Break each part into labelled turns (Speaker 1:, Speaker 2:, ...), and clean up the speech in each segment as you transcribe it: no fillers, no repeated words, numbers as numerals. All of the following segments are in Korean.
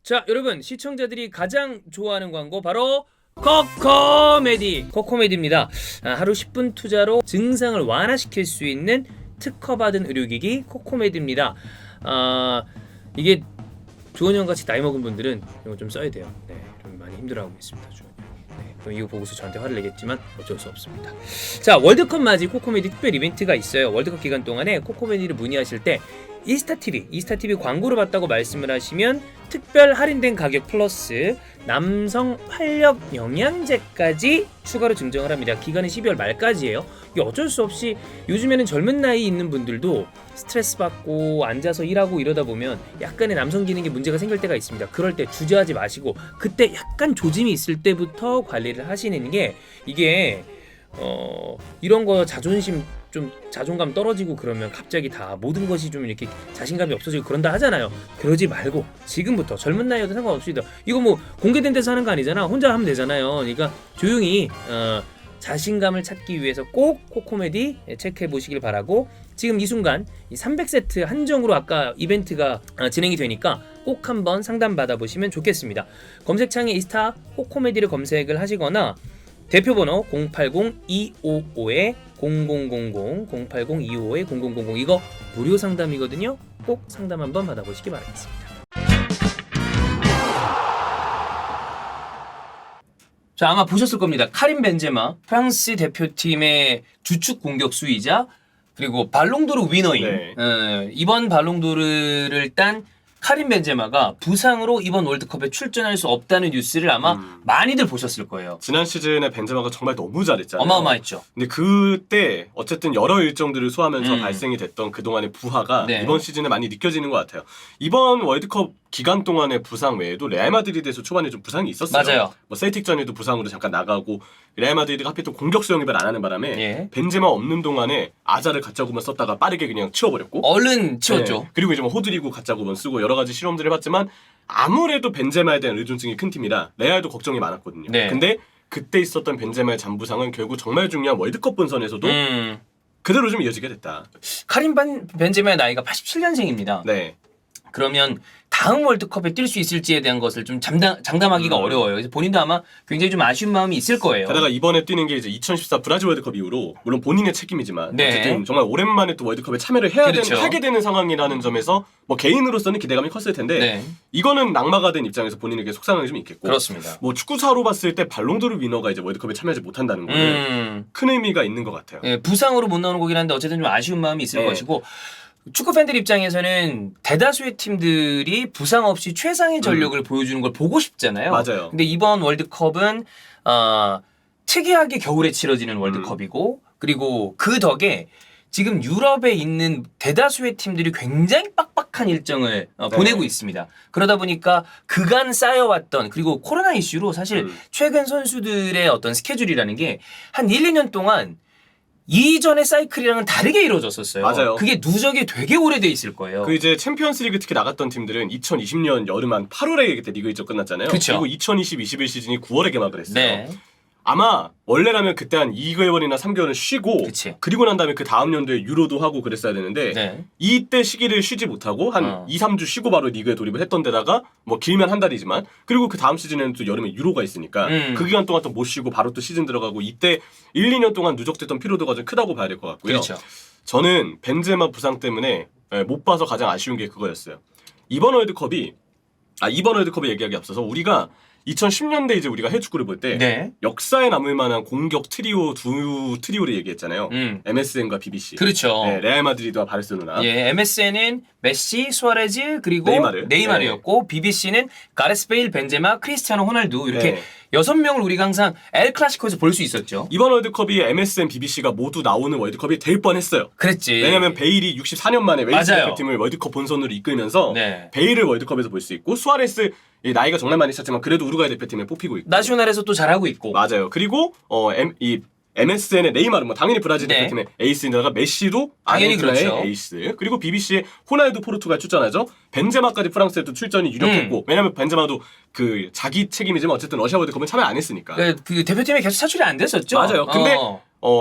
Speaker 1: 자, 여러분 시청자들이 가장 좋아하는 광고 바로 코코메디. 코코메디입니다. 하루 10분 투자로 증상을 완화시킬 수 있는 특허받은 의료기기 코코메디입니다. 이게 주원이 형 같이 나이 먹은 분들은 이거 좀 써야 돼요. 네, 좀 많이 힘들어하고 있습니다, 주원이. 네, 그럼 이거 보고서 저한테 화를 내겠지만 어쩔 수 없습니다. 자, 월드컵 맞이 코코메디 특별 이벤트가 있어요. 월드컵 기간 동안에 코코메디를 문의하실 때 이스타TV 광고를 봤다고 말씀을 하시면 특별 할인된 가격 플러스 남성 활력 영양제까지 추가로 증정을 합니다. 기간은 12월 말까지예요. 이게 어쩔 수 없이 요즘에는 젊은 나이 있는 분들도 스트레스 받고 앉아서 일하고 이러다 보면 약간의 남성 기능에 문제가 생길 때가 있습니다. 그럴 때 주저하지 마시고 그때 약간 조짐이 있을 때부터 관리를 하시는 게 이게 이런 거 자존심 좀 자존감 떨어지고 그러면 갑자기 다 모든 것이 좀 이렇게 자신감이 없어지고 그런다 하잖아요. 그러지 말고 지금부터 젊은 나이여도 상관없습니다. 이거 뭐 공개된 데서 하는 거 아니잖아. 혼자 하면 되잖아요. 그러니까 조용히 자신감을 찾기 위해서 꼭 코코메디 체크해 보시길 바라고, 지금 이 순간 이 300세트 한정으로 아까 이벤트가 진행이 되니까 꼭 한번 상담 받아보시면 좋겠습니다. 검색창에 이스타 코코메디를 검색을 하시거나 대표번호 080-255-0000 080-255-0000 이거 무료 상담이거든요. 꼭 상담 한번 받아보시기 바라겠습니다. 자, 아마 보셨을 겁니다. 카림 벤제마 프랑스 대표팀의 주축 공격수이자 그리고 발롱도르 위너인 이번 발롱도르를 딴 카림 벤제마가 부상으로 이번 월드컵에 출전할 수 없다는 뉴스를 아마 많이들 보셨을 거예요.
Speaker 2: 지난 시즌에 벤제마가 정말 너무 잘했잖아요.
Speaker 1: 어마어마했죠.
Speaker 2: 근데 그때 어쨌든 여러 일정들을 소화하면서 발생이 됐던 그동안의 부하가 이번 시즌에 많이 느껴지는 것 같아요. 이번 월드컵 기간 동안의 부상 외에도 레알 마드리드에서 초반에 좀 부상이 있었어요.
Speaker 1: 맞아요.
Speaker 2: 뭐 셀틱전에도 부상으로 잠깐 나가고 레알 마드리드가 하필 또 공격수 영입을 안 하는 바람에 벤제마 없는 동안에 아자를 가짜구만 썼다가 빠르게 그냥 치워버렸고
Speaker 1: 얼른 치웠죠.
Speaker 2: 네. 그리고 이제 뭐 호드리고 가짜구만 쓰고 여러 가지 실험들을 해봤지만 아무래도 벤제마에 대한 의존증이 큰 팀이라 레알도 걱정이 많았거든요. 근데 그때 있었던 벤제마의 잔부상은 결국 정말 중요한 월드컵 본선에서도 그대로 좀 이어지게 됐다.
Speaker 1: 카림 벤제마의 나이가 87년생입니다.
Speaker 2: 네.
Speaker 1: 그러면 다음 월드컵에 뛸 수 있을지에 대한 것을 좀 장담하기가 어려워요. 그래서 본인도 아마 굉장히 좀 아쉬운 마음이 있을 거예요.
Speaker 2: 게다가 이번에 뛰는 게 이제 2014 브라질 월드컵 이후로 물론 본인의 책임이지만 어쨌든 정말 오랜만에 또 월드컵에 참여를 하게 되는 상황이라는 점에서 뭐 개인으로서는 기대감이 컸을 텐데 이거는 낙마가 된 입장에서 본인에게 속상함이 좀 있겠고,
Speaker 1: 그렇습니다.
Speaker 2: 뭐 축구사로 봤을 때 발롱도르 위너가 이제 월드컵에 참여하지 못한다는 거는 큰 의미가 있는 것 같아요.
Speaker 1: 부상으로 못 나오는 거긴 한데 어쨌든 좀 아쉬운 마음이 있을 것이고, 축구 팬들 입장에서는 대다수의 팀들이 부상 없이 최상의 전력을 보여주는 걸 보고 싶잖아요.
Speaker 2: 맞아요.
Speaker 1: 근데 이번 월드컵은 특이하게 겨울에 치러지는 월드컵이고, 그리고 그 덕에 지금 유럽에 있는 대다수의 팀들이 굉장히 빡빡한 일정을 보내고 있습니다. 그러다 보니까 그간 쌓여왔던, 그리고 코로나 이슈로 사실 최근 선수들의 어떤 스케줄이라는 게 한 1, 2년 동안 이전의 사이클이랑은 다르게 이루어졌었어요.
Speaker 2: 맞아요.
Speaker 1: 그게 누적이 되게 오래돼 있을 거예요.
Speaker 2: 그 이제 챔피언스리그 특히 나갔던 팀들은 2020년 여름 한 8월에 그때 리그 일정 끝났잖아요.
Speaker 1: 그쵸.
Speaker 2: 그리고 2020-21 시즌이 9월에 개막을 했어요. 아마 원래라면 그때 한 2개월이나 3개월은 쉬고 그리고 난 다음에 그 다음 연도에 유로도 하고 그랬어야 되는데 이때 시기를 쉬지 못하고 한 2, 3주 쉬고 바로 리그에 돌입을 했던 데다가 뭐 길면 한 달이지만 그리고 그 다음 시즌에는 또 여름에 유로가 있으니까 그 기간 동안 또 못 쉬고 바로 또 시즌 들어가고 이때 1, 2년 동안 누적됐던 피로도가 좀 크다고 봐야 될 것 같고요. 저는 벤제마 부상 때문에 못 봐서 가장 아쉬운 게 그거였어요. 이번 월드컵이 얘기하기 앞서서 우리가 2010년대 이제 우리가 해축구를 볼 때 역사에 남을 만한 공격 트리오 두 트리오를 얘기했잖아요. MSN과 BBC.
Speaker 1: 그렇죠.
Speaker 2: 레알 마드리드와 바르셀로나.
Speaker 1: MSN은 메시, 수아레즈 그리고 네이마르였고 BBC는 가레스 베일, 벤제마, 크리스티아노 호날두 이렇게 6명을 우리가 항상 엘 클라시코에서 볼 수 있었죠.
Speaker 2: 이번 월드컵이 MSN, BBC가 모두 나오는 월드컵이 될 뻔했어요.
Speaker 1: 그랬지.
Speaker 2: 왜냐면 베일이 64년 만에 웨일스 대표팀을 월드컵 본선으로 이끌면서 베일을 월드컵에서 볼 수 있고 수아레스 나이가 정말 많이 찼지만 그래도 우루과이 대표팀에 뽑히고 있고
Speaker 1: 나시오날에서 또 잘하고 있고.
Speaker 2: 맞아요. 그리고 MSN의 네이마르 뭐 당연히 브라질 대표팀의 에이스인데다가 메시도 아르헨티나의 에이스, 그리고 BBC의 호날두 포르투갈 출전하죠. 벤제마까지 프랑스에도 출전이 유력했고 왜냐면 벤제마도 그 자기 책임이지만 어쨌든 러시아 월드컵은 참여 안 했으니까
Speaker 1: 그 대표팀에 계속 차출이 안 됐었죠.
Speaker 2: 맞아요. 근데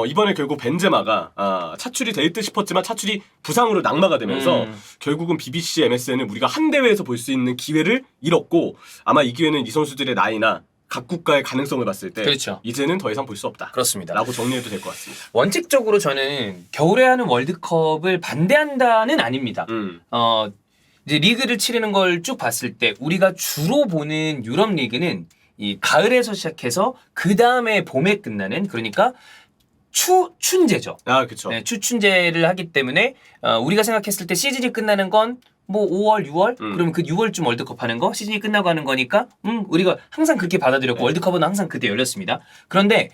Speaker 2: 이번에 결국 벤제마가 차출이 될 듯 싶었지만 차출이 부상으로 낙마가 되면서 결국은 BBC, MSN은 우리가 한 대회에서 볼 수 있는 기회를 잃었고 아마 이 기회는 이 선수들의 나이나 각 국가의 가능성을 봤을 때
Speaker 1: 그렇죠.
Speaker 2: 이제는 더 이상 볼 수 없다.
Speaker 1: 그렇습니다.
Speaker 2: 라고 정리해도 될 것 같습니다.
Speaker 1: 원칙적으로 저는 겨울에 하는 월드컵을 반대한다는 아닙니다. 이제 리그를 치르는 걸 쭉 봤을 때 우리가 주로 보는 유럽 리그는 이 가을에서 시작해서 그 다음에 봄에 끝나는 그러니까 추춘제죠.
Speaker 2: 아, 그렇죠.
Speaker 1: 네, 추춘제를 하기 때문에 우리가 생각했을 때 시즌이 끝나는 건 뭐 5월, 6월? 그러면 그 6월쯤 월드컵 하는 거 시즌이 끝나고 하는 거니까 우리가 항상 그렇게 받아들였고
Speaker 2: 네.
Speaker 1: 월드컵은 항상 그때 열렸습니다. 그런데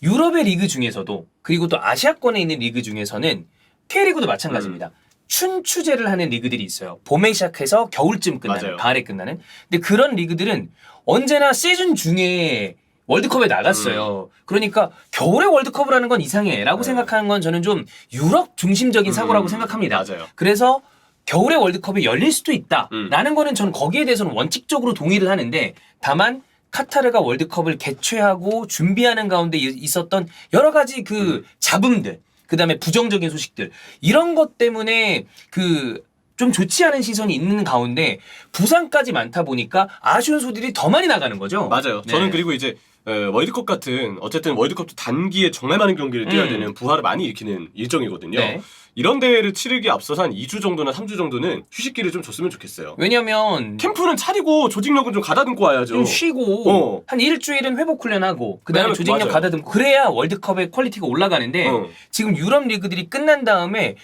Speaker 1: 유럽의 리그 중에서도 그리고 또 아시아권에 있는 리그 중에서는 K리그도 마찬가지입니다. 춘추제를 하는 리그들이 있어요. 봄에 시작해서 겨울쯤 끝나는,
Speaker 2: 맞아요.
Speaker 1: 가을에 끝나는. 근데 그런 리그들은 언제나 시즌 중에 월드컵에 나갔어요. 그러니까 겨울에 월드컵을 하는 건 이상해 라고 생각하는 건 저는 좀 유럽 중심적인 사고라고 생각합니다.
Speaker 2: 맞아요.
Speaker 1: 그래서 겨울에 월드컵이 열릴 수도 있다라는 거는 저는 거기에 대해서는 원칙적으로 동의를 하는데 다만 카타르가 월드컵을 개최하고 준비하는 가운데 있었던 여러 가지 그 잡음들 그다음에 부정적인 소식들 이런 것 때문에 그 좀 좋지 않은 시선이 있는 가운데 부상까지 많다 보니까 아쉬운 소들이 더 많이 나가는 거죠.
Speaker 2: 맞아요.
Speaker 1: 네.
Speaker 2: 저는 그리고 이제 월드컵 같은 어쨌든 월드컵도 단기에 정말 많은 경기를 뛰어야 되는 부하를 많이 일으키는 일정이거든요.
Speaker 1: 네.
Speaker 2: 이런 대회를 치르기에 앞서서 한 2주 정도나 3주 정도는 휴식기를 좀 줬으면 좋겠어요.
Speaker 1: 왜냐면
Speaker 2: 캠프는 차리고 조직력은 좀 가다듬고 와야죠.
Speaker 1: 좀 쉬고 한 일주일은 회복 훈련하고 그다음에
Speaker 2: 왜냐면-
Speaker 1: 조직력
Speaker 2: 맞아요.
Speaker 1: 가다듬고 그래야 월드컵의 퀄리티가 올라가는데 지금 유럽 리그들이 끝난 다음에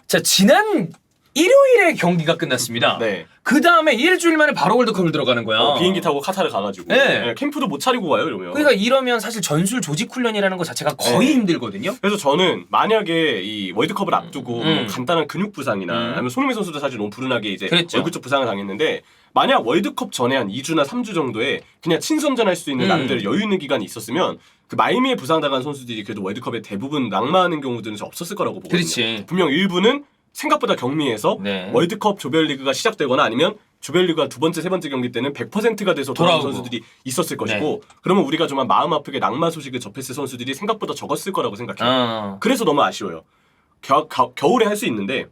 Speaker 1: 자 지난 일요일에 경기가 끝났습니다.
Speaker 2: 네.
Speaker 1: 그 다음에 일주일 만에 바로 월드컵을 들어가는 거야.
Speaker 2: 비행기 타고 카타르 가가지고
Speaker 1: 네.
Speaker 2: 캠프도 못 차리고 가요 이러면.
Speaker 1: 그러니까 이러면 사실 전술 조직 훈련이라는 것 자체가 거의
Speaker 2: 네.
Speaker 1: 힘들거든요.
Speaker 2: 그래서 저는 만약에 이 월드컵을 앞두고 뭐 간단한 근육 부상이나
Speaker 1: 음.
Speaker 2: 아니면 손흥민 선수도 사실 너무 불운하게 이제
Speaker 1: 그랬죠.
Speaker 2: 얼굴 쪽 부상을 당했는데 만약 월드컵 전에 한 2주나 3주 정도에 그냥 친선전할 수 있는 나름대로 여유 있는 기간이 있었으면 그 마이미에 부상당한 선수들이 그래도 월드컵에 대부분 낙마하는 경우들은 좀 없었을 거라고 보거든요.
Speaker 1: 그렇지.
Speaker 2: 분명 일부는 생각보다 경미해서
Speaker 1: 네.
Speaker 2: 월드컵 조별리그가 시작되거나 아니면 조별리그가 두 번째, 세 번째 경기 때는 100%가 돼서 돌아온
Speaker 1: 돌아오고.
Speaker 2: 선수들이 있었을 것이고 그러면 우리가 좀 마음 아프게 낙마 소식을 접했을 선수들이 생각보다 적었을 거라고 생각해요. 그래서 너무 아쉬워요. 겨울에 할 수 있는데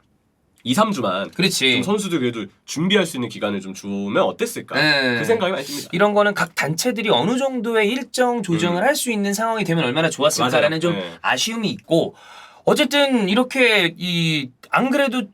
Speaker 2: 2, 3주만
Speaker 1: 그렇지.
Speaker 2: 좀 선수들 그래도 준비할 수 있는 기간을 좀 주면 어땠을까
Speaker 1: 네.
Speaker 2: 그 생각이 많이 듭니다.
Speaker 1: 이런 거는 각 단체들이 어느 정도의 일정 조정을 할 수 있는 상황이 되면 얼마나 좋았을까라는
Speaker 2: 맞아요.
Speaker 1: 좀
Speaker 2: 네.
Speaker 1: 아쉬움이 있고 어쨌든 이렇게 안 그래도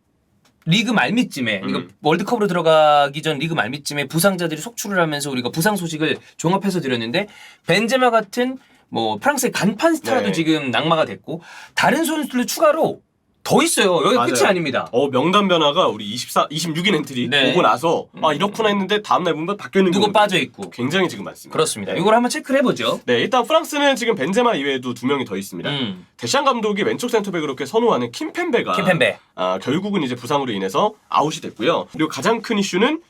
Speaker 1: 리그 말미쯤에 이거 월드컵으로 들어가기 전 리그 말미쯤에 부상자들이 속출을 하면서 우리가 부상 소식을 종합해서 드렸는데 벤제마 같은 뭐 프랑스의 간판 스타도
Speaker 2: 네.
Speaker 1: 지금 낙마가 됐고 다른 선수들도 추가로 더 있어요. 여기 끝이
Speaker 2: 맞아요.
Speaker 1: 아닙니다.
Speaker 2: 명단 변화가 우리 26인 엔트리
Speaker 1: 네.
Speaker 2: 보고 나서 이렇구나 했는데 다음날 보면 바뀌어 있는
Speaker 1: 누구
Speaker 2: 경우도
Speaker 1: 빠져 있고
Speaker 2: 굉장히 지금 많습니다.
Speaker 1: 그렇습니다.
Speaker 2: 네.
Speaker 1: 이걸 한번 체크를 해보죠.
Speaker 2: 네, 일단 프랑스는 지금 벤제마 이외에도 2명이 더 있습니다. 데시안 감독이 왼쪽 센터백으로 이렇게 선호하는 킴펜베가
Speaker 1: 킴펜베.
Speaker 2: 결국은 이제 부상으로 인해서 아웃이 됐고요. 그리고 가장 큰 이슈는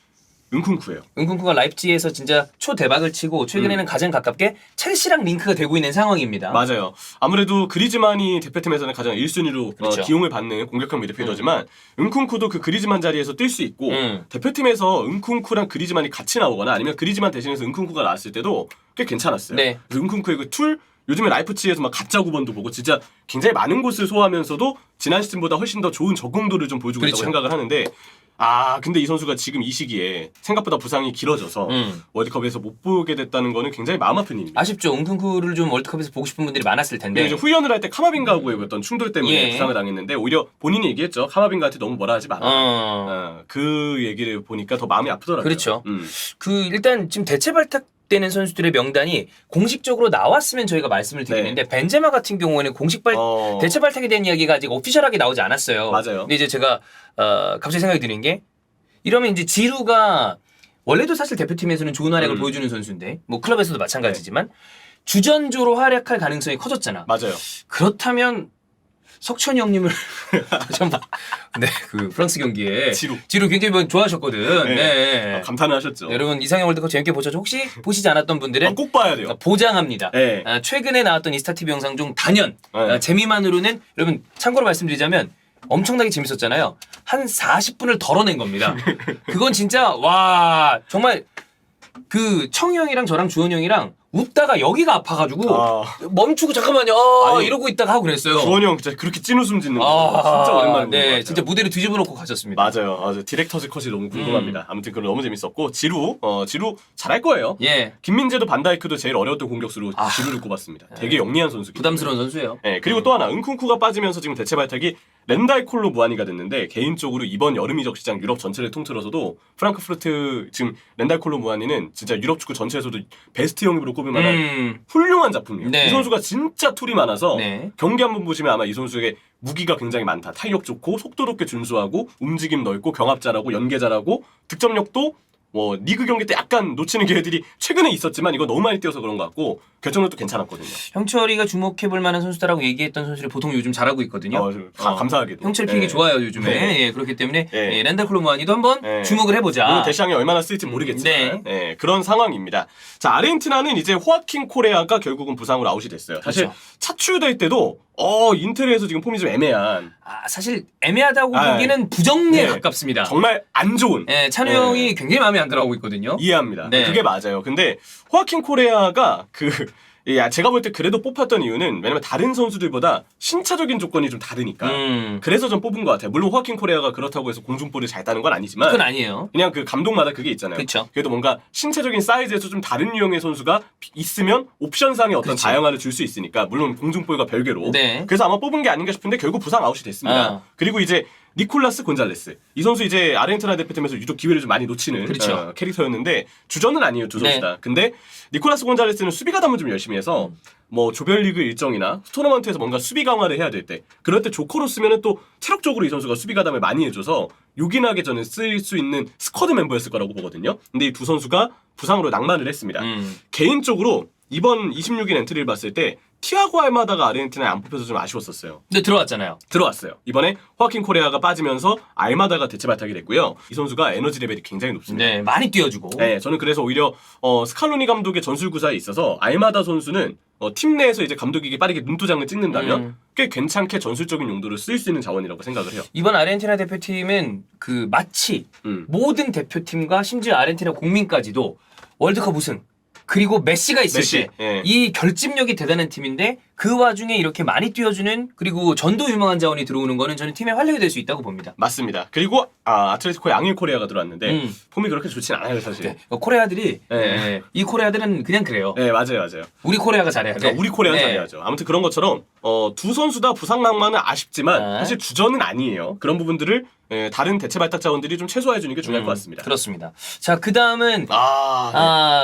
Speaker 2: 은쿵쿠예요.
Speaker 1: 은kun쿠가 라이프치히에서 진짜 초대박을 치고 최근에는 가장 가깝게 첼시랑 링크가 되고 있는 상황입니다.
Speaker 2: 맞아요. 아무래도 그리즈만이 대표팀에서는 가장 1순위로
Speaker 1: 그렇죠.
Speaker 2: 기용을 받는 공격형 미드필더지만 은쿵쿠도 그 그리즈만 자리에서 뛸 수 있고 대표팀에서 은쿵쿠랑 그리즈만이 같이 나오거나 아니면 그리즈만 대신해서 은쿵쿠가 나왔을 때도 꽤 괜찮았어요.
Speaker 1: 네.
Speaker 2: 그래서 은쿵쿠의 그 툴 요즘에 라이프치히에서 막 가짜 9번도 보고 진짜 굉장히 많은 곳을 소화하면서도 지난 시즌보다 훨씬 더 좋은 적응도를 좀 보여주고
Speaker 1: 그렇죠.
Speaker 2: 있다고 생각을 하는데 근데 이 선수가 지금 이 시기에 생각보다 부상이 길어져서 월드컵에서 못 보게 됐다는 거는 굉장히 마음 아픈 일입니다.
Speaker 1: 아쉽죠. 은kun쿠를 좀 월드컵에서 보고 싶은 분들이 많았을 텐데.
Speaker 2: 그리고 이제 후연을 할 때 카마빈가하고의 어떤 충돌 때문에
Speaker 1: 예.
Speaker 2: 부상을 당했는데 오히려 본인이 얘기했죠. 카마빈가한테 너무 뭐라 하지 마라. 그 얘기를 보니까 더 마음이 아프더라고요.
Speaker 1: 그렇죠. 일단 지금 대체 발탁되는 선수들의 명단이 공식적으로 나왔으면 저희가 말씀을 드리는데 벤제마 같은 경우에는 대체 발탁에 대한 이야기가 아직 오피셜하게 나오지 않았어요.
Speaker 2: 맞아요.
Speaker 1: 근데 이제 제가 갑자기 생각이 드는 게 이러면 이제 지루가 원래도 사실 대표팀에서는 좋은 활약을 보여주는 선수인데 뭐 클럽에서도 마찬가지지만 주전조로 활약할 가능성이 커졌잖아.
Speaker 2: 맞아요.
Speaker 1: 그렇다면 석천이 형님을 네, 그 프랑스 경기에 지루 굉장히 좋아하셨거든.
Speaker 2: 네.
Speaker 1: 네.
Speaker 2: 감탄을 하셨죠.
Speaker 1: 네, 여러분 이상형 월드컵 재밌게 보셨죠? 혹시 보시지 않았던 분들은
Speaker 2: 꼭 봐야 돼요.
Speaker 1: 보장합니다.
Speaker 2: 네.
Speaker 1: 최근에 나왔던 이스타TV 영상 중 단연
Speaker 2: 네.
Speaker 1: 재미만으로는 여러분 참고로 말씀드리자면 엄청나게 재밌었잖아요. 한 40분을 덜어낸 겁니다. 그건 진짜 와 정말 그 청이 형이랑 저랑 주원 형이랑 웃다가 여기가 아파가지고 멈추고 잠깐만요 아니, 이러고 있다가 하고 그랬어요.
Speaker 2: 주원이 형 진짜 그렇게 찐웃음 짓는 거 진짜 오랜만에 본 것 같아요.
Speaker 1: 진짜 무대를 뒤집어 놓고 가셨습니다.
Speaker 2: 맞아요. 디렉터즈 컷이 너무 궁금합니다. 아무튼 그건 너무 재밌었고 지루 잘할 거예요.
Speaker 1: 예.
Speaker 2: 김민재도 반다이크도 제일 어려웠던 공격수로 지루를 꼽았습니다. 되게 영리한 선수.
Speaker 1: 부담스러운 선수예요.
Speaker 2: 네, 그리고 또 하나 은쿤쿠가 빠지면서 지금 대체 발탁이 렌다이 콜로 무한이가 됐는데 개인적으로 이번 여름 이적 시장 유럽 전체를 통틀어서도 프랑크푸르트 지금 렌다이 콜로 무한이는 진짜 유럽 축구 전체에서도 베스트 영입으로 꼽을 만한 훌륭한 작품이에요.
Speaker 1: 네.
Speaker 2: 이 선수가 진짜 툴이 많아서
Speaker 1: 네.
Speaker 2: 경기 한번 보시면 아마 이 선수에게 무기가 굉장히 많다. 탄력 좋고 속도 높게 준수하고 움직임 넓고 경합 잘하고 연계 잘하고 득점력도 뭐 리그 경기 때 약간 놓치는 기회들이 최근에 있었지만 이거 너무 많이 뛰어서 그런 것 같고 결정력도 괜찮았거든요.
Speaker 1: 형철이가 주목해볼 만한 선수다라고 얘기했던 선수들이 보통 요즘 잘하고 있거든요.
Speaker 2: 감사하게도.
Speaker 1: 형철 픽이 좋아요 요즘에. 예, 그렇기 때문에 렌달 콜로무아니도 한번 주목을 해보자.
Speaker 2: 물론 대시양이 얼마나 쓸지 모르겠지만 그런 상황입니다. 자, 아르헨티나는 이제 호아킨 코레아가 결국은 부상으로 아웃이 됐어요. 사실
Speaker 1: 그렇죠.
Speaker 2: 차출될 때도 인테르에서 지금 폼이 좀 애매한.
Speaker 1: 사실 애매하다고 보기에는 부정리에 가깝습니다.
Speaker 2: 정말 안 좋은.
Speaker 1: 찬우 형이 굉장히 마음에 안 들어가고 있거든요.
Speaker 2: 이해합니다. 그게 맞아요. 근데 호아킨 코레아가 제가 볼 때 그래도 뽑혔던 이유는 왜냐면 다른 선수들보다 신체적인 조건이 좀 다르니까 그래서 좀 뽑은 것 같아요. 물론 호아킨 코레아가 그렇다고 해서 공중볼을 잘 따는 건 아니지만
Speaker 1: 그건 아니에요.
Speaker 2: 그냥 그 감독마다 그게 있잖아요.
Speaker 1: 그쵸.
Speaker 2: 그래도 뭔가 신체적인 사이즈에서 좀 다른 유형의 선수가 있으면 옵션상의 어떤 다양화를 줄 수 있으니까 물론 공중볼과 별개로 그래서 아마 뽑은 게 아닌가 싶은데 결국 부상 아웃이 됐습니다. 그리고 이제 니콜라스 곤잘레스 이 선수 이제 아르헨티나 대표팀에서 유독 기회를 좀 많이 놓치는 캐릭터였는데 주전은 아니에요 두 선수 다. 근데 니콜라스 곤잘레스는 수비 가담을 좀 열심히 해서 뭐 조별리그 일정이나 토너먼트에서 뭔가 수비 강화를 해야 될 때 그럴 때 조커로 쓰면은 또 체력적으로 이 선수가 수비 가담을 많이 해줘서 요긴하게 저는 쓸 수 있는 스쿼드 멤버였을 거라고 보거든요. 근데 이 두 선수가 부상으로 낭만을 했습니다. 개인적으로 이번 26일 엔트리를 봤을 때 티아고 알마다가 아르헨티나에 안 뽑혀서 좀 아쉬웠었어요.
Speaker 1: 근데 들어왔잖아요.
Speaker 2: 들어왔어요. 이번에 호아킨 코레아가 빠지면서 알마다가 대체 발탁이 됐고요. 이 선수가 에너지 레벨이 굉장히 높습니다.
Speaker 1: 네, 많이 뛰어주고.
Speaker 2: 네, 저는 그래서 오히려 스칼로니 감독의 전술구사에 있어서 알마다 선수는 팀 내에서 이제 감독에게 빠르게 눈도장을 찍는다면 꽤 괜찮게 전술적인 용도로 쓰일 수 있는 자원이라고 생각을 해요.
Speaker 1: 이번 아르헨티나 대표팀은 마치 모든 대표팀과 심지어 아르헨티나 국민까지도 월드컵 우승 그리고 메시가 있을 때 이 결집력이 대단한 팀인데 그 와중에 이렇게 많이 뛰어주는 그리고 전도 유망한 자원이 들어오는 거는 저는 팀의 활력이 될 수 있다고 봅니다.
Speaker 2: 맞습니다. 그리고 아틀레티코의 앙일 코레아가 들어왔는데 폼이 그렇게 좋진 않아요 사실.
Speaker 1: 코레아들이 이 코레아들은 그냥 그래요.
Speaker 2: 네, 맞아요.
Speaker 1: 우리 코레아가 잘해야 돼.
Speaker 2: 우리 코레아가 잘해야죠. 아무튼 그런 것처럼 두 선수 다 부상 낭만은 아쉽지만 사실 주전은 아니에요. 그런 부분들을 다른 대체 발탁 자원들이 좀 최소화해주는 게 중요할 것 같습니다.
Speaker 1: 그렇습니다. 자, 그 다음은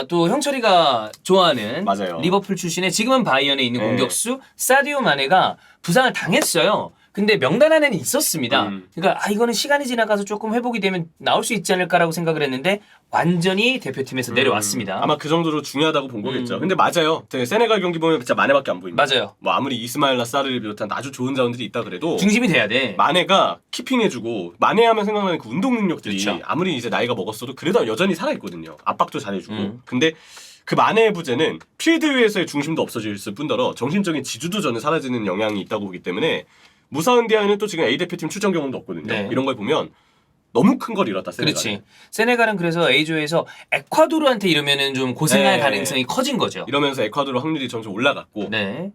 Speaker 1: 또 형철이가 좋아하는 리버풀 출신의 지금은 바이언에 있는 공격수 사디오 마네가 부상을 당했어요. 근데 명단 안에는 있었습니다. 그러니까 이거는 시간이 지나가서 조금 회복이 되면 나올 수 있지 않을까라고 생각을 했는데 완전히 대표팀에서 내려왔습니다.
Speaker 2: 아마 그 정도로 중요하다고 본 거겠죠. 근데 맞아요. 세네갈 경기 보면 진짜 마네밖에 안 보입니다.
Speaker 1: 맞아요.
Speaker 2: 뭐 아무리 이스마일 라사르를 비롯한 아주 좋은 자원들이 있다 그래도
Speaker 1: 중심이 돼야 돼.
Speaker 2: 마네가 키핑해주고 마네 하면 생각나는 그 운동 능력들이 아무리 이제 나이가 먹었어도 그래도 여전히 살아있거든요. 압박도 잘해주고. 근데 그 마네의 부재는 필드 위에서의 중심도 없어질 뿐더러 정신적인 지주도 저는 사라지는 영향이 있다고 보기 때문에 무사은디아는 또 지금 A 대표팀 출전 경험도 없거든요. 이런 걸 보면 너무 큰 걸 잃었다. 세네갈.
Speaker 1: 그렇지. 세네갈은 그래서 A조에서 에콰도르한테 이러면은 좀 고생할 가능성이 커진 거죠.
Speaker 2: 이러면서 에콰도르 확률이 점점 올라갔고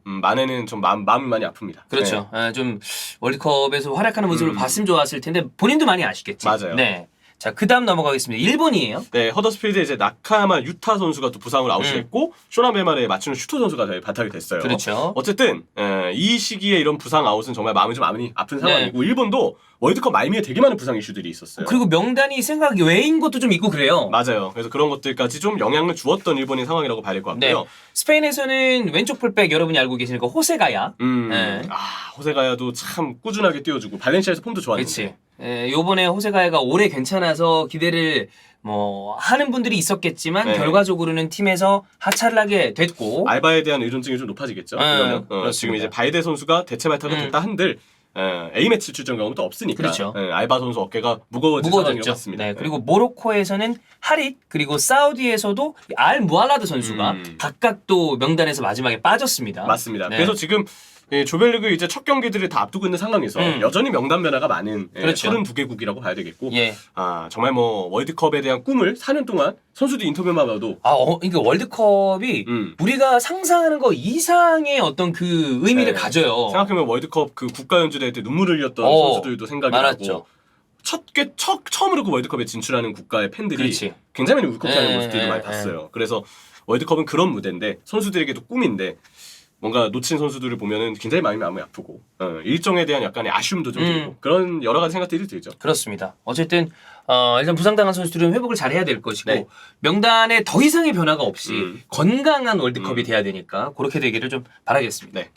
Speaker 2: 마네는 좀 마음이 많이 아픕니다.
Speaker 1: 그렇죠. 좀 월드컵에서 활약하는 모습을 봤으면 좋았을 텐데 본인도 많이 아쉽겠지.
Speaker 2: 맞아요.
Speaker 1: 네. 자, 그 다음 넘어가겠습니다. 일본이에요.
Speaker 2: 네, 허더스필드에 이제 나카야마 유타 선수가 또 부상을 아웃했고 쇼나베마레에 맞추는 슈토 선수가 발탁이 됐어요.
Speaker 1: 그렇죠.
Speaker 2: 어쨌든 이 시기에 이런 부상 아웃은 정말 마음이 좀 아픈 상황이고 일본도 월드컵 말미에 되게 많은 부상 이슈들이 있었어요.
Speaker 1: 그리고 명단이 생각 외인 것도 좀 있고 그래요.
Speaker 2: 맞아요. 그래서 그런 것들까지 좀 영향을 주었던 일본의 상황이라고 봐야 될 것 같고요.
Speaker 1: 스페인에서는 왼쪽 풀백 여러분이 알고 계시니까 호세가야.
Speaker 2: 호세가야도 참 꾸준하게 뛰어주고 발렌시아에서 폼도 좋았는데.
Speaker 1: 그렇지. 요번에 호세가야가 올해 괜찮아서 기대를 하는 분들이 있었겠지만 결과적으로는 팀에서 하차를 하게 됐고
Speaker 2: 알바에 대한 의존증이 좀 높아지겠죠. 지금 이제 발데 선수가 대체 발탁을 됐다 한들 A매치 출전 경험도 없으니까
Speaker 1: 그렇죠.
Speaker 2: 알바 선수 어깨가 무거워진 것 같습니다.
Speaker 1: 그리고 모로코에서는 하릿 그리고 사우디에서도 알 무알라드 선수가 각각 또 명단에서 마지막에 빠졌습니다.
Speaker 2: 맞습니다. 그래서 지금 예, 조별리그 이제 첫 경기들을 다 앞두고 있는 상황에서 여전히 명단 변화가 많은
Speaker 1: 그렇죠.
Speaker 2: 32개국이라고 봐야 되겠고
Speaker 1: 예.
Speaker 2: 정말 뭐 월드컵에 대한 꿈을 4년 동안 선수들 인터뷰만 봐도
Speaker 1: 그러니까 월드컵이 우리가 상상하는 거 이상의 어떤 그 의미를 가져요.
Speaker 2: 생각해보면 월드컵 그 국가 연주대회 때 눈물을 흘렸던 선수들도 생각이
Speaker 1: 많았죠.
Speaker 2: 나고 처음으로 그 월드컵에 진출하는 국가의 팬들이
Speaker 1: 그렇지.
Speaker 2: 굉장히 많이 울컥해하는 모습들도 많이 봤어요. 그래서 월드컵은 그런 무대인데 선수들에게도 꿈인데 뭔가 놓친 선수들을 보면은 굉장히 마음이 아프고 일정에 대한 약간의 아쉬움도 좀 들고 그런 여러 가지 생각들이 들죠.
Speaker 1: 그렇습니다. 어쨌든 일단 부상당한 선수들은 회복을 잘 해야 될 것이고
Speaker 2: 네.
Speaker 1: 명단에 더 이상의 변화가 없이 건강한 월드컵이 돼야 되니까 그렇게 되기를 좀 바라겠습니다.
Speaker 2: 네.